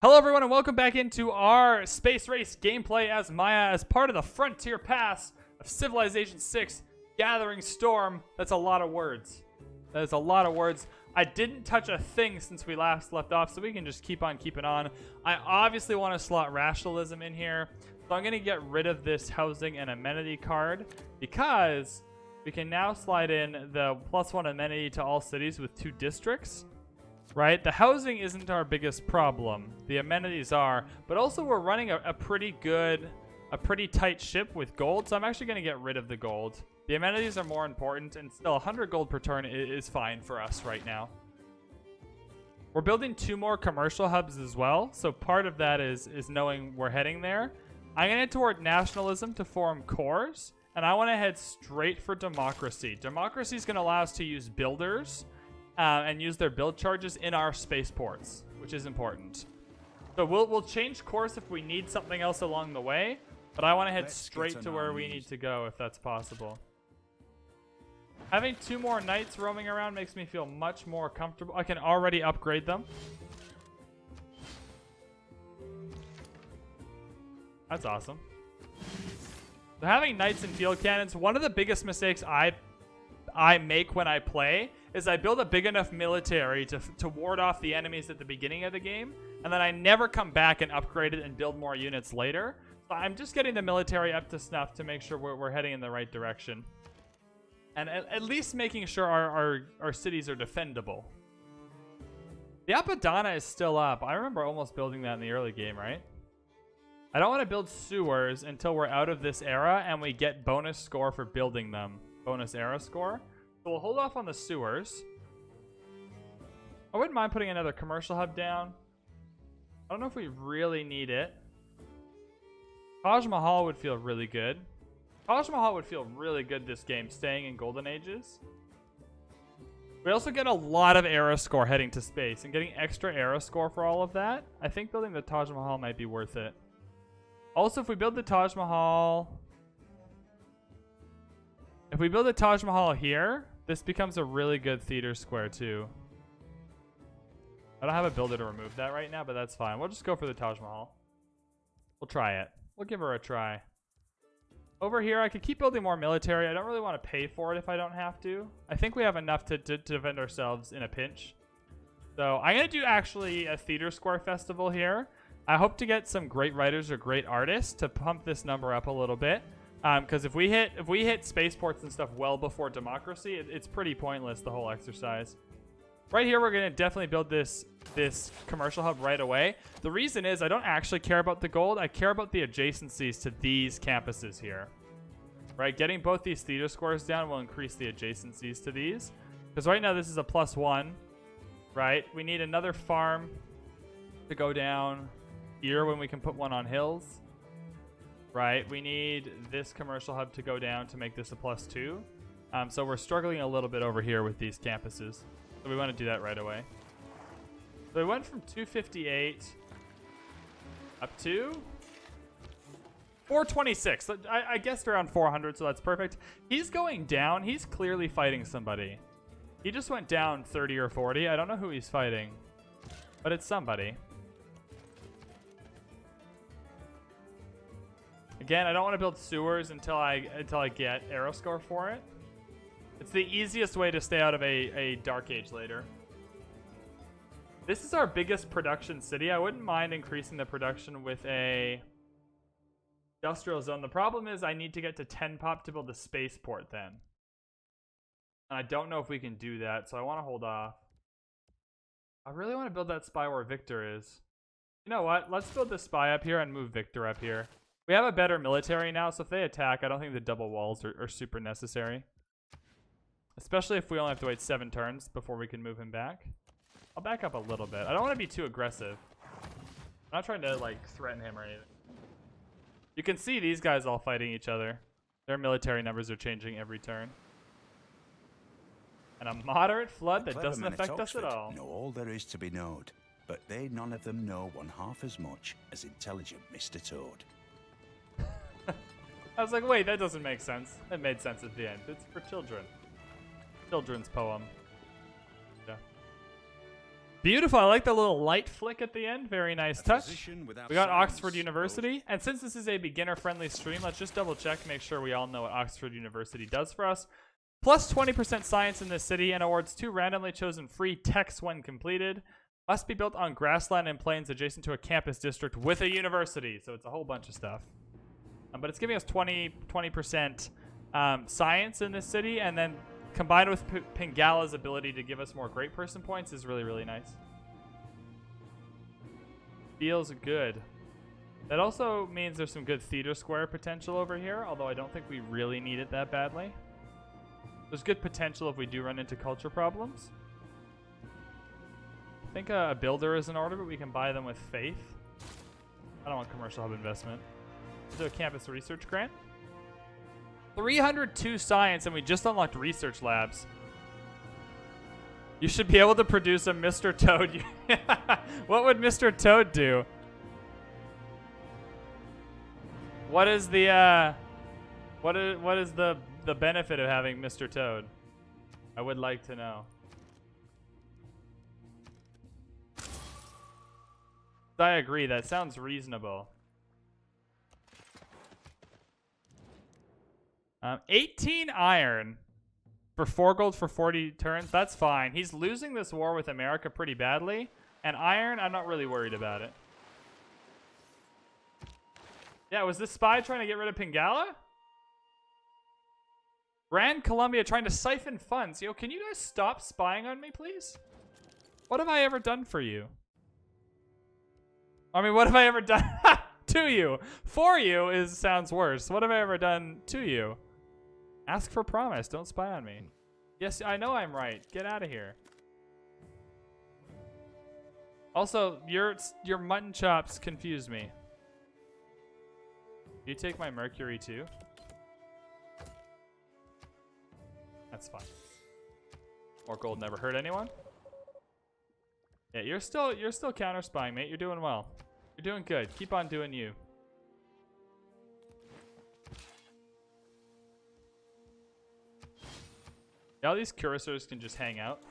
Hello everyone and welcome back into our Space Race gameplay as Maya as part of the Frontier Pass of Civilization 6 Gathering Storm. That's a lot of words. That is a lot of words. I didn't touch a thing since we last left off, so we can just keep on keeping on. I obviously want to slot rationalism in here, so I'm going to get rid of this housing and amenity card because we can now slide in the +1 amenity to all cities with 2 districts. Right? The housing isn't our biggest problem. The amenities are, but also we're running a pretty tight ship with gold, so I'm actually going to get rid of the gold. The amenities are more important, and still 100 gold per turn is fine for us right now. We're building 2 more commercial hubs as well, so part of that is knowing we're heading there. I'm going to head toward nationalism to form cores, and I want to head straight for democracy. Democracy is going to allow us to use builders and use their build charges in our spaceports, which is important. So we'll change course if we need something else along the way, but I want to head straight to where we need to go if that's possible. Having 2 more knights roaming around makes me feel much more comfortable. I can already upgrade them. That's awesome. So having knights and field cannons, one of the biggest mistakes I make when I play is I build a big enough military to ward off the enemies at the beginning of the game, and then I never come back and upgrade it and build more units later. So I'm just getting the military up to snuff to make sure we're heading in the right direction. And at least making sure our cities are defendable. The Apadana is still up. I remember almost building that in the early game, right? I don't want to build sewers until we're out of this era and we get bonus score for building them. Bonus era score. So we'll hold off on the sewers. I wouldn't mind putting another commercial hub down. I don't know if we really need it. Taj Mahal would feel really good. Taj Mahal would feel really good this game, staying in Golden Ages. We also get a lot of era score heading to space, and getting extra era score for all of that, I think building the Taj Mahal might be worth it. Also, if we build the Taj Mahal... If we build a Taj Mahal here, this becomes a really good theater square too. I don't have a builder to remove that right now, but that's fine. We'll just go for the Taj Mahal. We'll try it. We'll give her a try. Over here, I could keep building more military. I don't really want to pay for it if I don't have to. I think we have enough to defend ourselves in a pinch. So I'm going to do actually a theater square festival here. I hope to get some great writers or great artists to pump this number up a little bit. Because if we hit spaceports and stuff well before democracy, it's pretty pointless, the whole exercise. Right here, we're going to definitely build this commercial hub right away. The reason is I don't actually care about the gold. I care about the adjacencies to these campuses here. Right, getting both these theater scores down will increase the adjacencies to these. Because right now, this is a +1. Right, we need another farm to go down here when we can put one on hills. Right, we need this commercial hub to go down to make this a +2. So we're struggling a little bit over here with these campuses. So we want to do that right away. So we went from 258 up to 426. I guessed around 400, so that's perfect. He's going down. He's clearly fighting somebody. He just went down 30 or 40. I don't know who he's fighting, but it's somebody. Again, I don't want to build sewers until I get arrow score for it. It's the easiest way to stay out of a Dark Age later. This is our biggest production city. I wouldn't mind increasing the production with a industrial zone. The problem is I need to get to 10 pop to build a spaceport then. And I don't know if we can do that, so I want to hold off. I really want to build that spy where Victor is. You know what? Let's build the spy up here and move Victor up here. We have a better military now, so if they attack, I don't think the double walls are super necessary. Especially if we only have to wait 7 turns before we can move him back. I'll back up a little bit. I don't want to be too aggressive. I'm not trying to, like, threaten him or anything. You can see these guys all fighting each other. Their military numbers are changing every turn. And a moderate flood that doesn't affect us at all. Know all there is to be knowed, but they none of them know 1/2 as much as intelligent Mr. Toad. I was like, wait, that doesn't make sense. It made sense at the end. It's for children. Children's poem. Yeah. Beautiful. I like the little light flick at the end. Very nice touch. Physician without We got science Oxford University. And since this is a beginner-friendly stream, let's just double check, make sure we all know what Oxford University does for us. Plus 20% science in this city and awards 2 randomly chosen free techs when completed. Must be built on grassland and plains adjacent to a campus district with a university. So it's a whole bunch of stuff. But it's giving us 20% science in this city, and then combined with Pingala's ability to give us more great person points is really, really nice. Feels good. That also means there's some good theater square potential over here, although I don't think we really need it that badly. There's good potential if we do run into culture problems. I think a builder is in order, but we can buy them with faith. I don't want commercial hub investment. Let's do a campus research grant. 302 science, and we just unlocked research labs. You should be able to produce a Mr. Toad. What would Mr. Toad do? What is the what is the benefit of having Mr. Toad? I would like to know. I agree. That sounds reasonable. 18 iron for 4 gold for 40 turns. That's fine. He's losing this war with America pretty badly. And iron, I'm not really worried about it. Yeah, was this spy trying to get rid of Pingala? Grand Columbia trying to siphon funds. Yo, can you guys stop spying on me, please? What have I ever done for you? I mean, what have I ever done to you? For you sounds worse. What have I ever done to you? Ask for promise. Don't spy on me. Yes, I know I'm right. Get out of here. Also, your mutton chops confused me. You take my mercury too? That's fine. More gold never hurt anyone. Yeah, you're still counter spying, mate. You're doing well. You're doing good. Keep on doing you. Yeah, all these cursors can just hang out.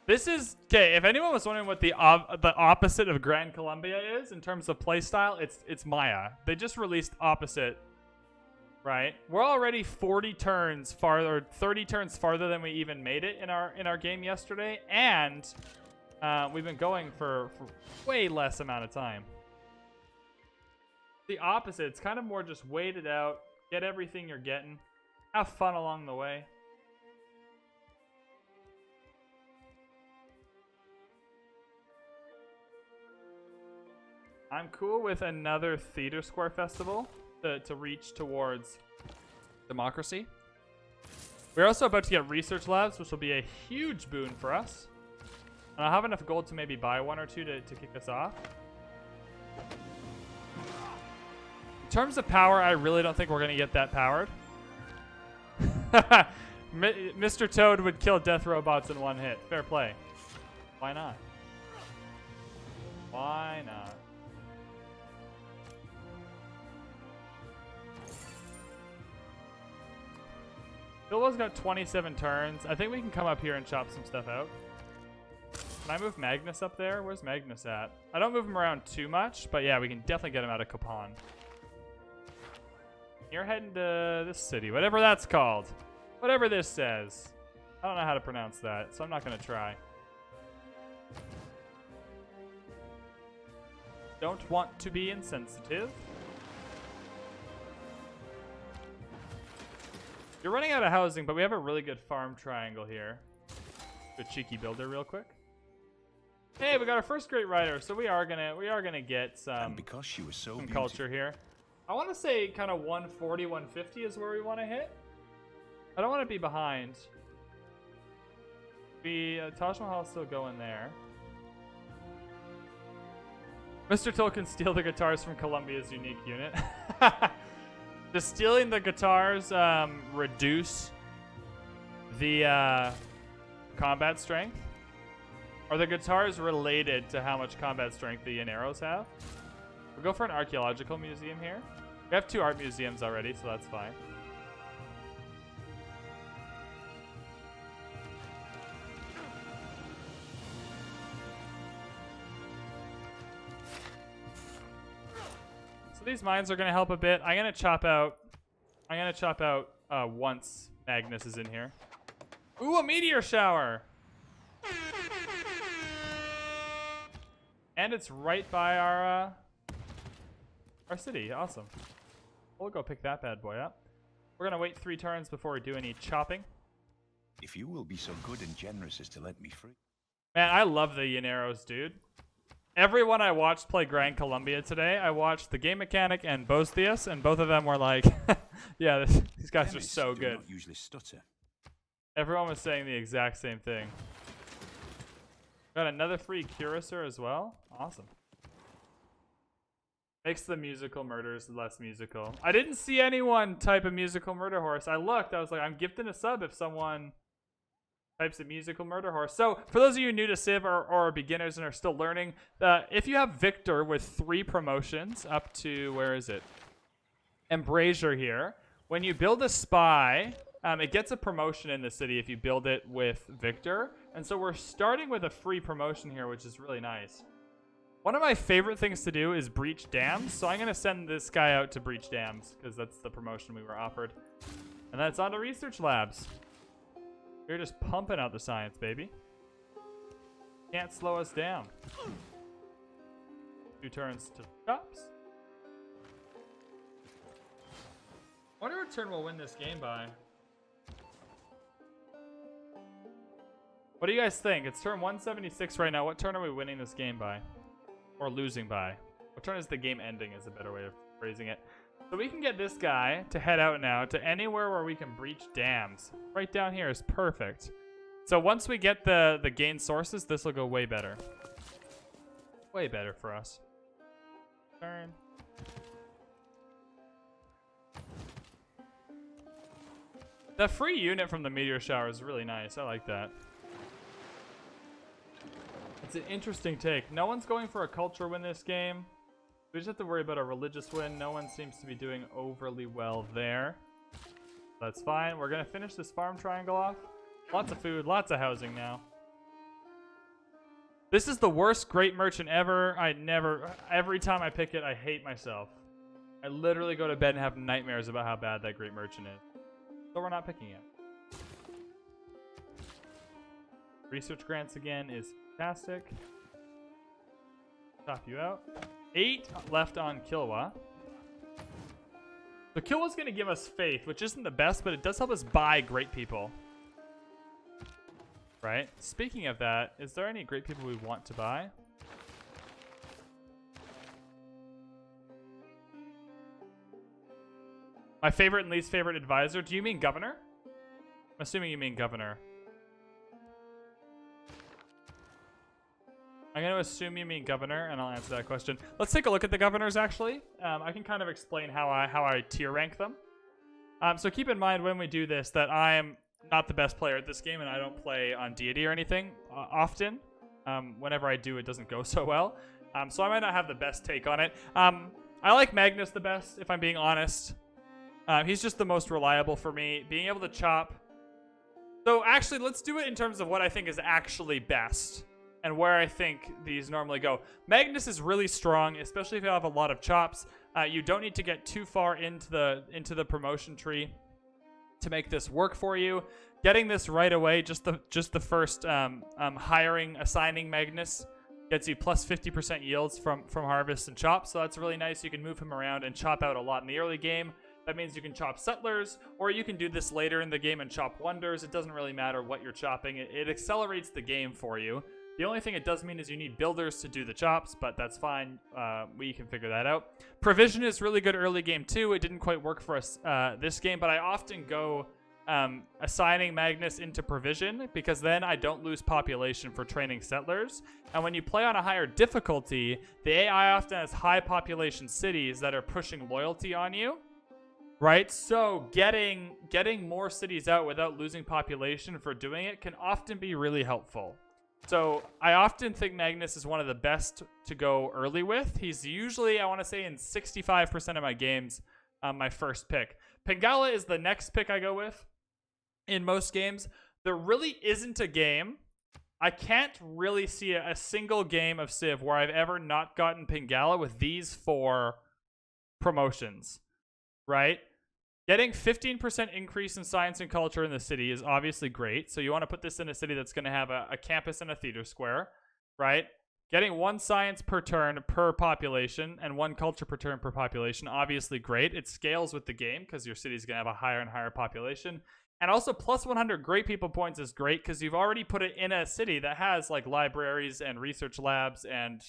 This is okay. If anyone was wondering what the opposite of Grand Columbia is in terms of playstyle, it's Maya. They just released opposite. Right, we're already 40 turns farther, 30 turns farther than we even made it in our game yesterday, and we've been going for way less amount of time. The opposite, it's kind of more just wait it out, get everything you're getting, have fun along the way. I'm cool with another Theater Square Festival to reach towards democracy. We're also about to get research labs, which will be a huge boon for us. And I'll have enough gold to maybe buy 1 or 2 to kick us off. In terms of power, I really don't think we're going to get that powered. Mr. Toad would kill death robots in 1 hit. Fair play. Why not? Why not? Bilbo's got 27 turns. I think we can come up here and chop some stuff out. Can I move Magnus up there? Where's Magnus at? I don't move him around too much, but yeah, we can definitely get him out of Capon. You're heading to this city, whatever that's called. Whatever this says. I don't know how to pronounce that, so I'm not going to try. Don't want to be insensitive. You're running out of housing, but we have a really good farm triangle here. Good cheeky builder real quick. Hey, we got our first great rider, so we are gonna get some, and because she was so culture here. I want to say kind of 140, 150 is where we want to hit. I don't want to be behind. Taj Mahal's still going there. Mr. Toll can steal the guitars from Columbia's unique unit. Does stealing the guitars reduce the combat strength? Are the guitars related to how much combat strength the arrows have? We'll go for an archaeological museum here. We have 2 art museums already, so that's fine. These mines are gonna help a bit. I'm gonna chop out once Magnus is in here. Ooh, a meteor shower. And it's right by our city. Awesome. We'll go pick that bad boy up. We're gonna wait 3 turns before we do any chopping. If you will be so good and generous as to let me free. Man, I love the Llaneros, dude. Everyone I watched play Grand Columbia today, I watched the Game Mechanic and Bostius, and both of them were like, yeah, these guys are so do good. Not usually stutter. Everyone was saying the exact same thing. Got another free Cuirassor as well. Awesome. Makes the musical murders less musical. I didn't see anyone type a musical murder horse. I looked, I was like, I'm gifting a sub if someone types a musical murder horse. So for those of you new to Civ or beginners and are still learning, if you have Victor with 3 promotions up to, where is it? Embrasure here. When you build a spy, it gets a promotion in the city if you build it with Victor. And so we're starting with a free promotion here, which is really nice. One of my favorite things to do is breach dams. So I'm going to send this guy out to breach dams because that's the promotion we were offered. And that's on to research labs. We're just pumping out the science, baby. Can't slow us down. 2 turns to chops. I wonder what turn we'll win this game by. What do you guys think? It's turn 176 right now. What turn are we winning this game by? Or losing by? What turn is the game ending is a better way of phrasing it. So we can get this guy to head out now to anywhere where we can breach dams. Right down here is perfect. So once we get the gain sources, this will go way better. Way better for us. Turn. The free unit from the meteor shower is really nice. I like that. It's an interesting take. No one's going for a culture win this game. We just have to worry about a religious win. No one seems to be doing overly well there. That's fine. We're going to finish this farm triangle off. Lots of food, lots of housing now. This is the worst great merchant ever. Every time I pick it, I hate myself. I literally go to bed and have nightmares about how bad that great merchant is. So we're not picking it. Research grants again is fantastic. Top you out. 8 left on Kilwa. So Kilwa's going to give us faith, which isn't the best, but it does help us buy great people. Right? Speaking of that, is there any great people we want to buy? My favorite and least favorite advisor. Do you mean governor? I'm assuming you mean governor. I'm going to assume you mean governor, and I'll answer that question. Let's take a look at the governors, actually. I can kind of explain how I tier rank them. So keep in mind when we do this that I'm not the best player at this game, and I don't play on deity or anything often. Whenever I do, it doesn't go so well. So I might not have the best take on it. I like Magnus the best, if I'm being honest. He's just the most reliable for me. Being able to chop. So actually, let's do it in terms of what I think is actually best. And where I think these normally go. Magnus is really strong, especially if you have a lot of chops. You don't need to get too far into the promotion tree to make this work for you. Getting this right away, just the first assigning Magnus gets you plus 50% yields from harvest and chop. So that's really nice. You can move him around and chop out a lot in the early game. That means you can chop settlers, or you can do this later in the game and chop wonders. It doesn't really matter what you're chopping. It accelerates the game for you. The only thing it does mean is you need builders to do the chops, but that's fine. We can figure that out. Provision is really good early game too. It didn't quite work for us this game, but I often go assigning Magnus into provision because then I don't lose population for training settlers. And when you play on a higher difficulty, the AI often has high population cities that are pushing loyalty on you. Right? So getting more cities out without losing population for doing it can often be really helpful. So I often think Magnus is one of the best to go early with. He's usually, I want to say, in 65% of my games, my first pick. Pingala is the next pick I go with in most games. There really isn't a game. I can't really see a single game of Civ where I've ever not gotten Pingala with these 4 promotions, right? Getting 15% increase in science and culture in the city is obviously great. So you want to put this in a city that's going to have a campus and a theater square, right? Getting 1 science per turn per population and 1 culture per turn per population, obviously great. It scales with the game because your city's going to have a higher and higher population. And also plus 100 great people points is great because you've already put it in a city that has like libraries and research labs and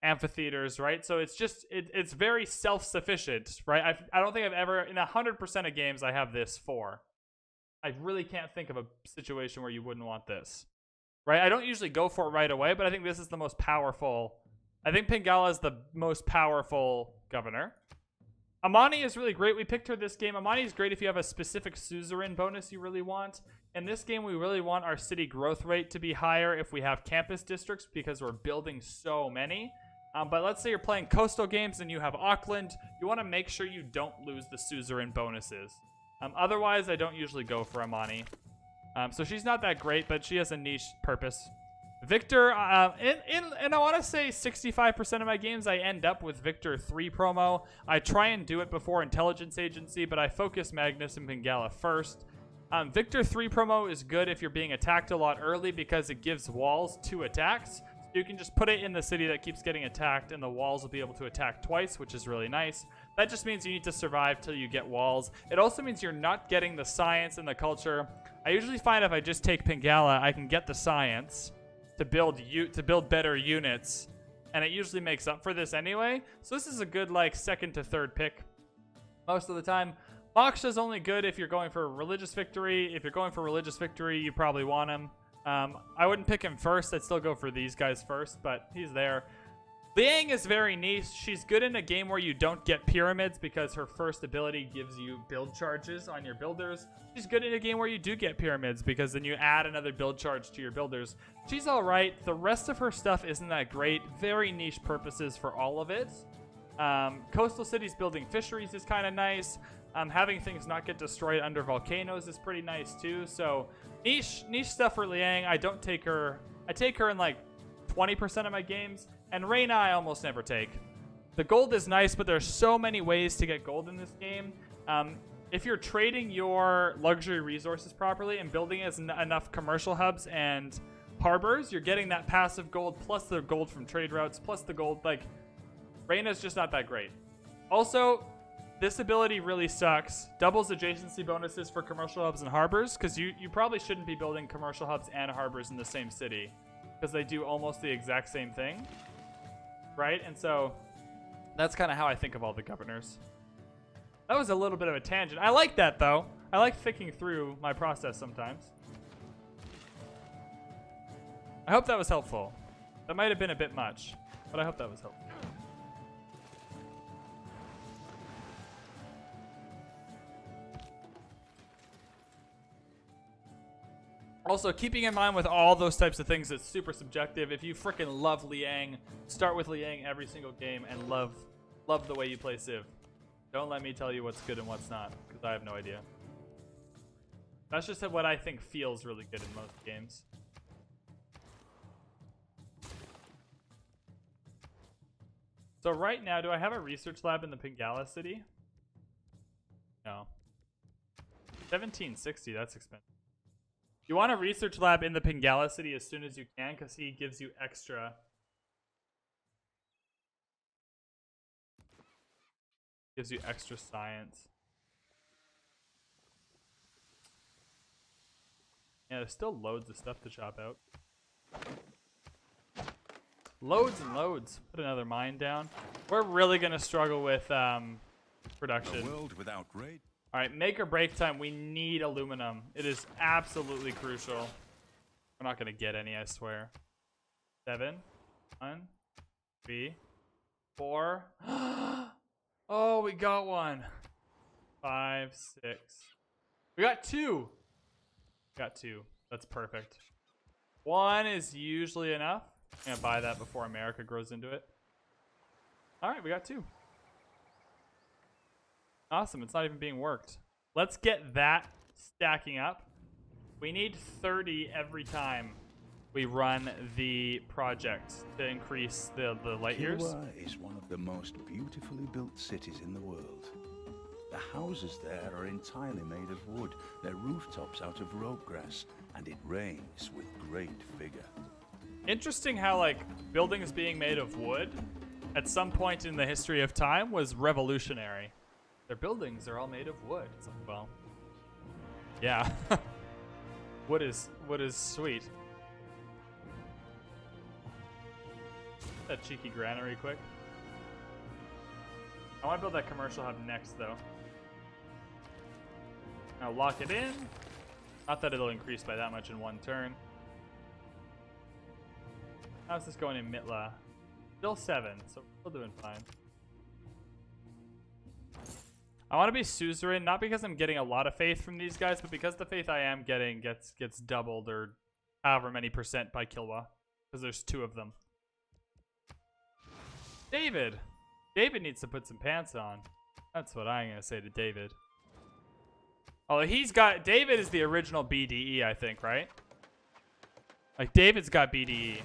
amphitheaters, right? So it's just it's very self-sufficient, right? I don't think I've ever in 100% of games I have this for. I really can't think of a situation where you wouldn't want this, right? I don't usually go for it right away, but I think this is the most powerful. I think Pingala is the most powerful governor. Amani is really great. We picked her this game. Amani is great if you have a specific suzerain bonus you really want. In this game, we really want our city growth rate to be higher if we have campus districts because we're building so many. But let's say you're playing coastal games and you have Auckland. You want to make sure you don't lose the suzerain bonuses. Otherwise, I don't usually go for Amani. So she's not that great, but she has a niche purpose. Victor, and I want to say 65% of my games I end up with Victor 3 promo. I try and do it before Intelligence Agency, but I focus Magnus and Pingala first. Victor 3 promo is good if you're being attacked a lot early because it gives walls 2 attacks. You can just put it in the city that keeps getting attacked and the walls will be able to attack twice, which is really nice. That just means you need to survive till you get walls. It also means you're not getting the science and the culture. I usually find if I just take Pingala, I can get the science to build better units, and it usually makes up for this anyway. So this is a good like 2nd to 3rd pick most of the time. Moksha's only good if you're going for a religious victory. If you're going for religious victory, you probably want him. I wouldn't pick him first. I'd still go for these guys first, but he's there. Liang is very niche. She's good in a game where you don't get pyramids because her first ability gives you build charges on your builders. She's good in a game where you do get pyramids because then you add another build charge to your builders. She's all right. The rest of her stuff isn't that great. Very niche purposes for all of it. Coastal cities building fisheries is kind of nice. Having things not get destroyed under volcanoes is pretty nice too. So niche stuff for Liang. I don't take her. I take her in like 20% of my games. And Reyna I almost never take. The gold is nice, but there's so many ways to get gold in this game. If you're trading your luxury resources properly and building enough commercial hubs and harbors, you're getting that passive gold plus the gold from trade routes plus the gold. Like, Reyna's just not that great. Also, this ability really sucks. Doubles adjacency bonuses for commercial hubs and harbors because you probably shouldn't be building commercial hubs and harbors in the same city because they do almost the exact same thing. Right? And so that's kind of how I think of all the governors. That was a little bit of a tangent. I like that, though. I like thinking through my process sometimes. I hope that was helpful. That might have been a bit much, but I hope that was helpful. Also, keeping in mind with all those types of things, it's super subjective. If you freaking love Liang, start with Liang every single game and love the way you play Civ. Don't let me tell you what's good and what's not, because I have no idea. That's just what I think feels really good in most games. So right now, do I have a research lab in the Pingala city? No. 1760, that's expensive. You want a research lab in the Pingala city as soon as you can because he gives you extra. Gives you extra science. Yeah, there's still loads of stuff to chop out. Loads and loads. Put another mine down. We're really going to struggle with production. A world without great. All right, make or break time. We need aluminum. It is absolutely crucial. We're not going to get any, I swear. 7, 1, 3, 4. Oh, we got one. 5, 6. We got 2. Got 2. That's perfect. 1 is usually enough. I'm going to buy that before America grows into it. All right, we got 2. Awesome, it's not even being worked. Let's get that stacking up. We need 30 every time we run the project to increase the light years. Kilwa is one of the most beautifully built cities in the world. The houses there are entirely made of wood, their rooftops out of rope grass, and it rains with great vigor. Interesting how, like, buildings being made of wood at some point in the history of time was revolutionary. Their buildings are all made of wood. It's like, well, yeah. wood is sweet. That cheeky granary quick. I want to build that commercial hub next, though. Now lock it in. Not that it'll increase by that much in one turn. How's this going in Mitla? Still 7, so we're still doing fine. I want to be suzerain, not because I'm getting a lot of faith from these guys, but because the faith I am getting gets doubled or however many % by Kilwa. Because there's 2 of them. David! David needs to put some pants on. That's what I'm going to say to David. Oh, David is the original BDE, I think, right? Like, David's got BDE.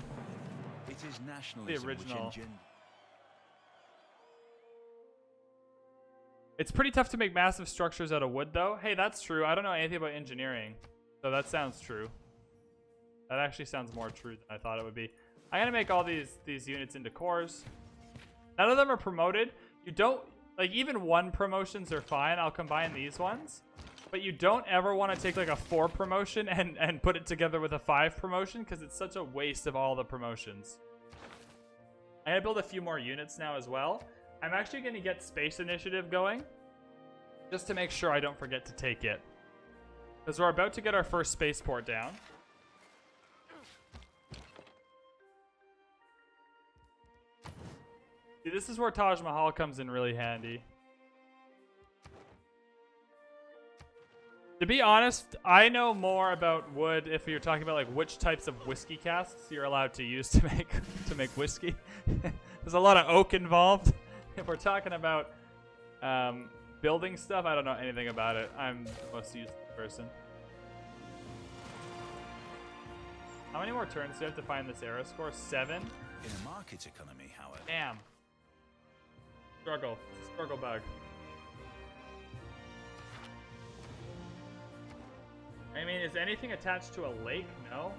It is nationalism The original. which It's pretty tough to make massive structures out of wood, though. Hey, that's true. I don't know anything about engineering, so that sounds true. That actually sounds more true than I thought it would be. I'm gonna make all these units into cores. None of them are promoted. You don't, like, even 1 promotions are fine. I'll combine these ones. But you don't ever want to take, like, a 4 promotion and put it together with a 5 promotion, because it's such a waste of all the promotions. I'm gonna build a few more units now as well. I'm actually going to get Space Initiative going, just to make sure I don't forget to take it. Because we're about to get our first spaceport down. See, this is where Taj Mahal comes in really handy. To be honest, I know more about wood if you're talking about, like, which types of whiskey casks you're allowed to use to make whiskey. There's a lot of oak involved. If we're talking about building stuff, I don't know anything about it. I'm the most useless person. How many more turns do you have to find this era score? 7? In a market economy, however. Damn. Struggle. Struggle bug. I mean, is anything attached to a lake? No.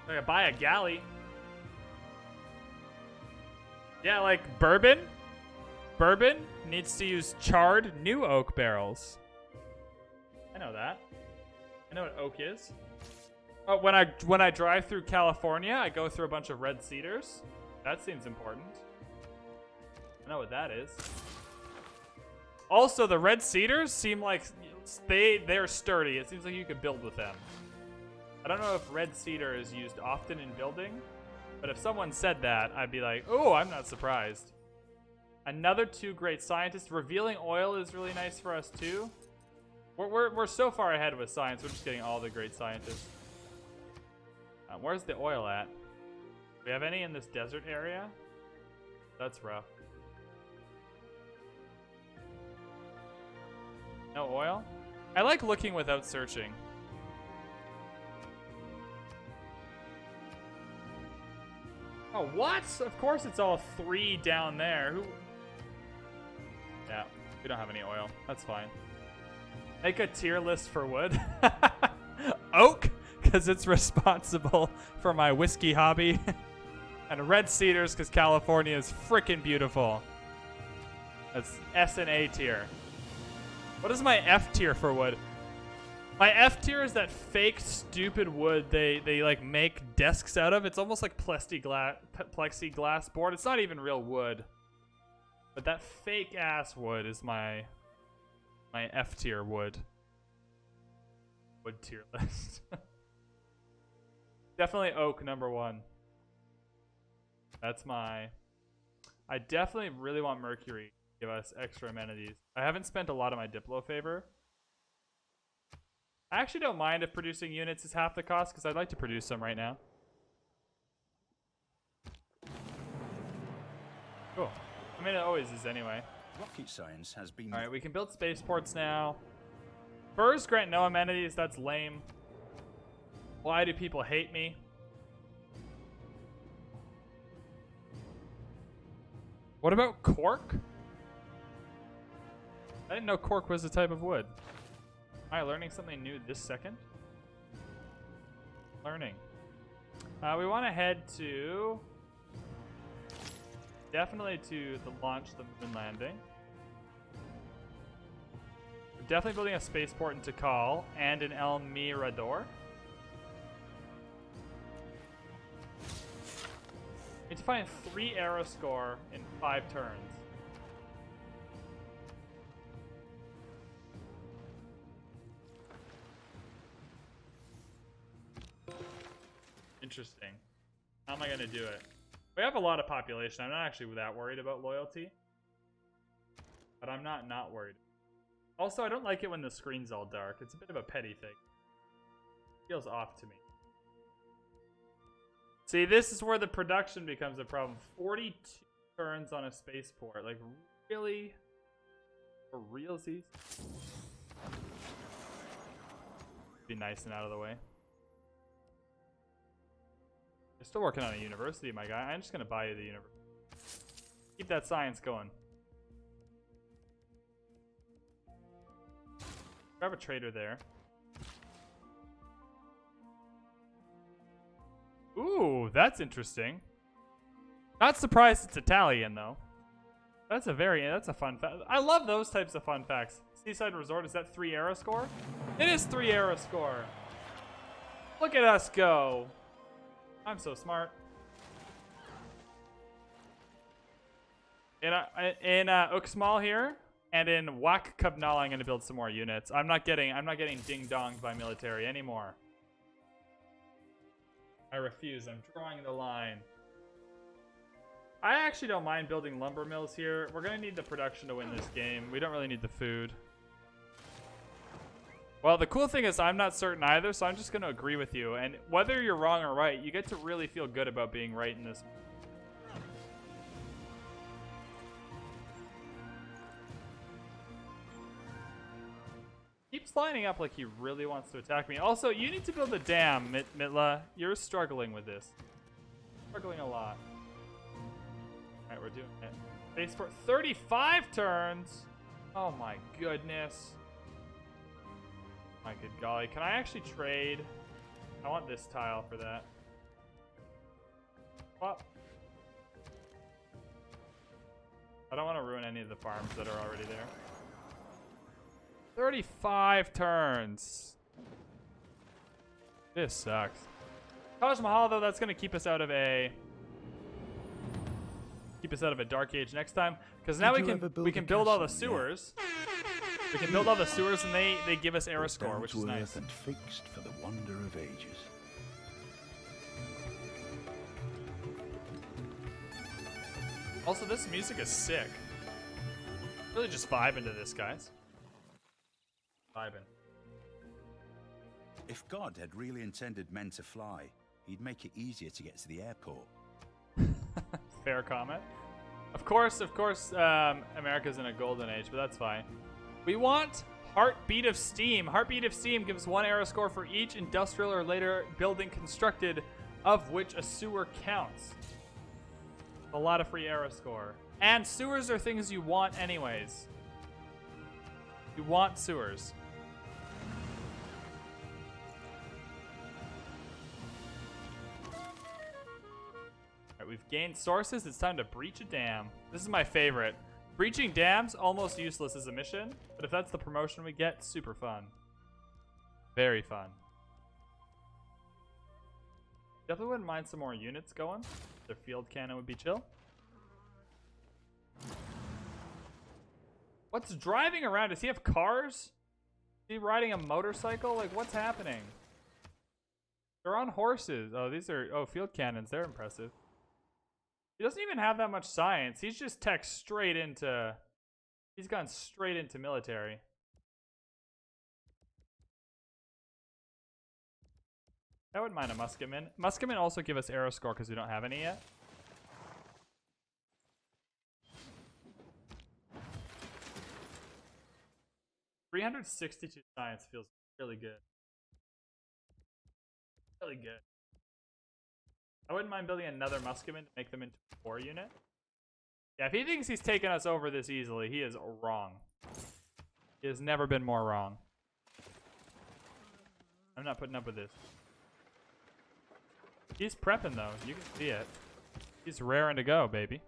Like, I buy a galley. Yeah, like bourbon. Bourbon needs to use charred new oak barrels. I know that. I know what oak is. Oh, when I drive through California, I go through a bunch of red cedars. That seems important. I know what that is. Also, the red cedars seem like they're sturdy. It seems like you could build with them. I don't know if red cedar is used often in building, but if someone said that, I'd be like, oh, I'm not surprised. Another 2 great scientists. Revealing oil is really nice for us too. We're so far ahead with science. We're just getting all the great scientists. Where's the oil at? Do we have any in this desert area? That's rough. No oil? I like looking without searching. Oh, what? Of course it's all 3 down there. Who? Yeah, we don't have any oil. That's fine. Make a tier list for wood. Oak, because it's responsible for my whiskey hobby. And red cedars, because California is freaking beautiful. That's S and A tier. What is my F tier for wood? My F tier is that fake, stupid wood they like make desks out of. It's almost like plexiglass board. It's not even real wood. But that fake ass wood is my F tier wood. Wood tier list. Definitely oak number 1. That's my... I definitely really want Mercury to give us extra amenities. I haven't spent a lot of my Diplo favor. I actually don't mind if producing units is half the cost, because I'd like to produce some right now. Cool. I mean, it always is anyway. Rocket science has been... Alright, we can build spaceports now. Furs grant no amenities. That's lame. Why do people hate me? What about cork? I didn't know cork was a type of wood. Am I learning something new this second? Learning. We want to head to... Definitely to the launch, the moon landing. We're definitely building a spaceport in Tikal and in El Mirador. Need to find 3 arrow score in 5 turns. Interesting. How am I going to do it? We have a lot of population. I'm not actually that worried about loyalty. But I'm not worried. Also, I don't like it when the screen's all dark. It's a bit of a petty thing. Feels off to me. See, this is where the production becomes a problem. 42 turns on a spaceport. Like, really? For realsies? Be nice and out of the way. You're still working on a university, my guy. I'm just going to buy you the university. Keep that science going. Grab a trader there. Ooh, that's interesting. Not surprised it's Italian, though. That's a fun fact. I love those types of fun facts. Seaside Resort, is that 3 arrow score? It is 3 arrow score. Look at us go. I'm so smart. In Uxmal here, and in Wak Kabnal, I'm gonna build some more units. I'm not getting ding donged by military anymore. I refuse. I'm drawing the line. I actually don't mind building lumber mills here. We're gonna need the production to win this game. We don't really need the food. Well, the cool thing is I'm not certain either, so I'm just gonna agree with you. And whether you're wrong or right, you get to really feel good about being right in this. Keeps lining up like he really wants to attack me. Also, you need to build a dam, Mitla. You're struggling with this. Struggling a lot. Alright, we're doing it. Spaceport, 35 turns! Oh my goodness. My good golly. Can I actually trade? I want this tile for that. Swap. I don't want to ruin any of the farms that are already there. 35 turns. This sucks. Taj Mahal, though, that's going to keep us out of a dark age next time, because now we can build all the sewers. We can build all the sewers, and they give us arrow score, which is nice. And fixed for the wonder of ages. Also, this music is sick. Really just vibing to this, guys. Vibing. If God had really intended men to fly, he'd make it easier to get to the airport. Fair comment. Of course, America's in a golden age, but that's fine. We want Heartbeat of Steam. Heartbeat of Steam gives 1 arrow score for each industrial or later building constructed, of which a sewer counts. A lot of free arrow score. And sewers are things you want anyways. You want sewers. Alright, we've gained sources. It's time to breach a dam. This is my favorite. Breaching dams, almost useless as a mission, but if that's the promotion we get, super fun. Very fun. Definitely wouldn't mind some more units going. Their field cannon would be chill. What's driving around? Does he have cars? Is he riding a motorcycle? Like, what's happening? They're on horses. Oh, these are... Oh, field cannons. They're impressive. He doesn't even have that much science. He's just tech straight into... He's gone straight into military. I wouldn't mind a musketman. Musketmen also give us arrow score because we don't have any yet. $362 science feels really good. Really good. I wouldn't mind building another musketman to make them into a 4 unit. Yeah, if he thinks he's taking us over this easily, he is wrong. He has never been more wrong. I'm not putting up with this. He's prepping, though. You can see it. He's raring to go, baby.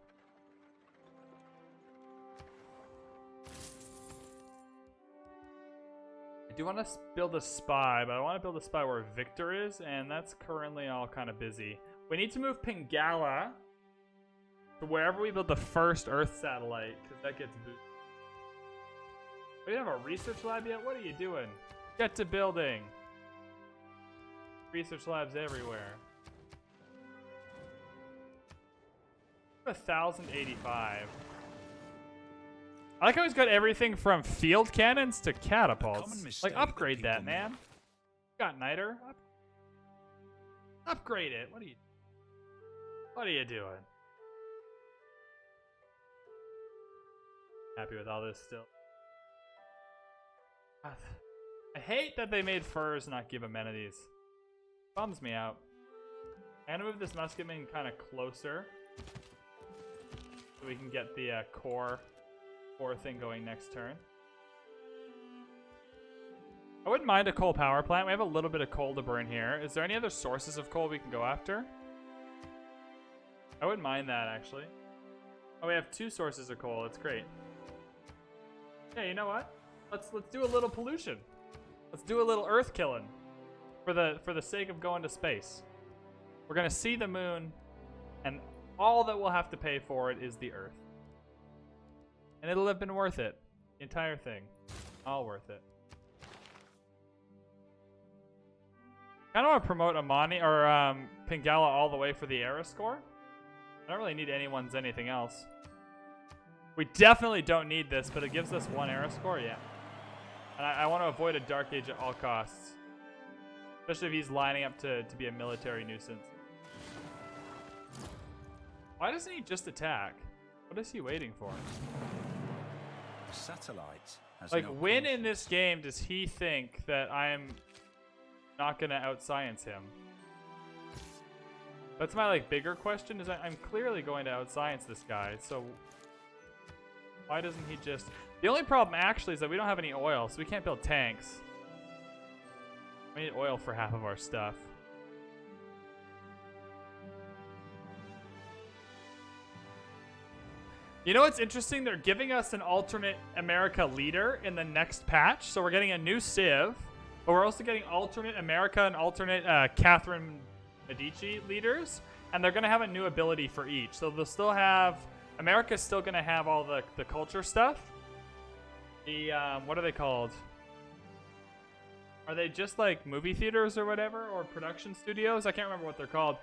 I do want to build a spy, but I want to build a spy where Victor is, and that's currently all kind of busy. We need to move Pingala to wherever we build the first Earth satellite, because that gets boosted. We don't have a research lab yet? What are you doing? Get to building. Research labs everywhere. 1,085. I like how he's got everything from field cannons to catapults. Like, upgrade that, man. Got Niter. Upgrade it. What are you doing? Happy with all this still. I hate that they made furs not give amenities. Bums me out. I'm gonna move this musketman kind of closer so we can get the core thing going next turn. I wouldn't mind a coal power plant. We have a little bit of coal to burn here. Is there any other sources of coal we can go after? I wouldn't mind that, actually. Oh, we have 2 sources of coal. That's great. Yeah, you know what? Let's do a little pollution. Let's do a little earth killing for the sake of going to space. We're gonna see the moon, and all that we'll have to pay for it is the Earth. And it'll have been worth it. The entire thing. All worth it. I don't want to promote Amani or Pingala all the way for the era score. I don't really need anyone's anything else. We definitely don't need this, but it gives us 1 era score, yeah. And I want to avoid a Dark Age at all costs. Especially if he's lining up to be a military nuisance. Why doesn't he just attack? What is he waiting for? Satellite has like, no when in this game does he think that I'm not gonna outscience him? That's my like bigger question. Is I'm clearly going to outscience this guy. So why doesn't he just? The only problem actually is that we don't have any oil, so we can't build tanks. We need oil for half of our stuff. You know what's interesting? They're giving us an alternate America leader in the next patch. So we're getting a new Civ, but we're also getting alternate America and alternate Catherine Medici leaders. And they're going to have a new ability for each. So they'll still have... America's still going to have all the culture stuff. The, what are they called? Are they just like movie theaters or whatever? Or production studios? I can't remember what they're called.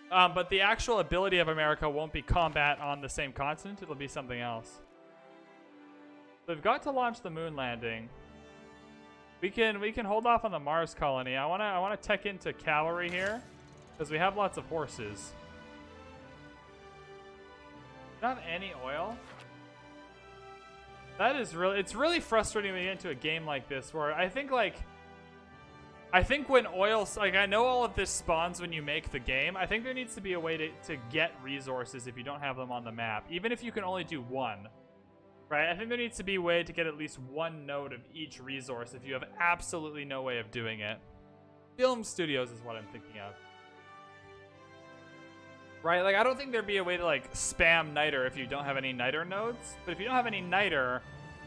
But the actual ability of America won't be combat on the same continent. It'll be something else. So we've got to launch the moon landing. We can hold off on the Mars colony. I wanna tech into cavalry here because we have lots of horses. Not any oil. That is really, it's really frustrating when you get into a game like this where I think when oil, like I know all of this spawns when you make the game. I think there needs to be a way to get resources if you don't have them on the map, even if you can only do 1. Right? I think there needs to be a way to get at least 1 node of each resource if you have absolutely no way of doing it. Film studios is what I'm thinking of. Right? Like I don't think there'd be a way to like spam Niter if you don't have any Niter nodes, but if you don't have any Niter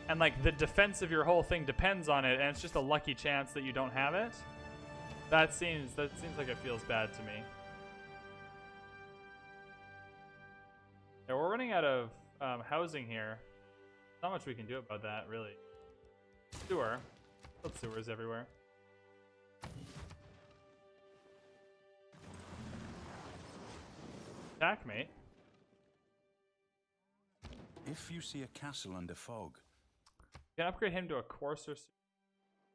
and like the defense of your whole thing depends on it and it's just a lucky chance that you don't have it, that seems like it feels bad to me. Yeah, we're running out of housing here. Not much we can do about that, really. Sewer. Build sewers everywhere. Attack, mate. If you see a castle under fog, You can upgrade him to a courser.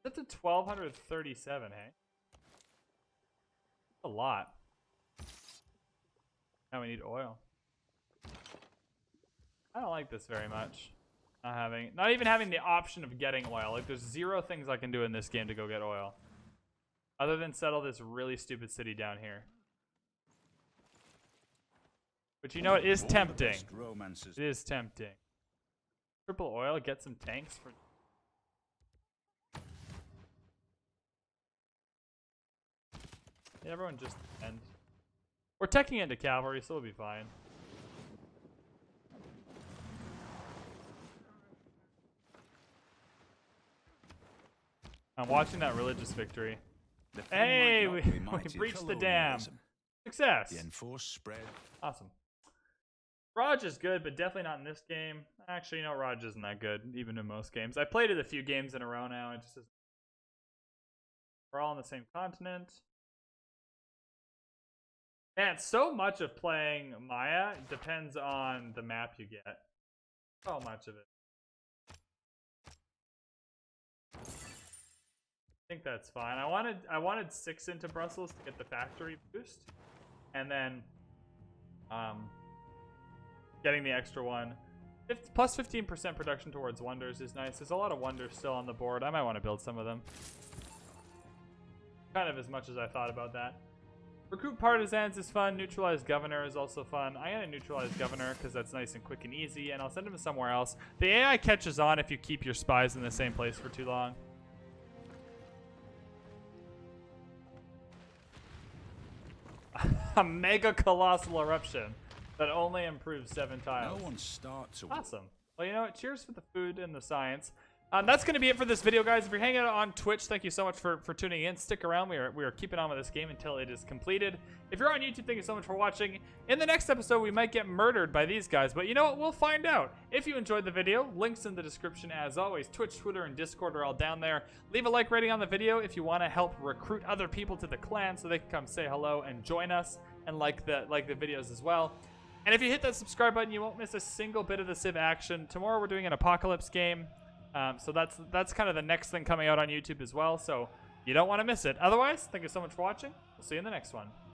That's a 1237, hey? A lot. Now we need oil. I don't like this very much. Not even having the option of getting oil. Like there's 0 things I can do in this game to go get oil. Other than settle this really stupid city down here. But you know, it is All the tempting. best romances. It is tempting. Triple oil, get some tanks for... Yeah, everyone just end. We're teching into cavalry, so we'll be fine. I'm watching that religious victory. The thing Hey, might we not be mighty breached the dam. colonialism. Success. The enforced spread. Awesome. Raj is good, but definitely not in this game. Actually, you know, Raj isn't that good, even in most games. I played it a few games in a row now. It just is... We're all on the same continent. Man, so much of playing Maya depends on the map you get. So much of it. I think that's fine. I wanted 6 into Brussels to get the factory boost, and then getting the extra one. Plus 15% production towards wonders is nice. There's a lot of wonders still on the board. I might want to build some of them. Kind of as much as I thought about that. Recruit partisans is fun. Neutralize governor is also fun. I'm gonna neutralize governor because that's nice and quick and easy, and I'll send him somewhere else. The AI catches on if you keep your spies in the same place for too long. A mega colossal eruption that only improves 7 tiles. No one starts a Awesome. Well, you know what? Cheers for the food and the science. That's going to be it for this video, guys. If you're hanging out on Twitch, thank you so much for tuning in. Stick around. We are keeping on with this game until it is completed. If you're on YouTube, thank you so much for watching. In the next episode, we might get murdered by these guys, but you know what? We'll find out. If you enjoyed the video, links in the description as always. Twitch, Twitter, and Discord are all down there. Leave a like rating on the video if you want to help recruit other people to the clan so they can come say hello and join us and like the videos as well. And if you hit that subscribe button, you won't miss a single bit of the Civ action. Tomorrow we're doing an apocalypse game. So that's kind of the next thing coming out on YouTube as well. So you don't want to miss it. Otherwise, thank you so much for watching. We'll see you in the next one.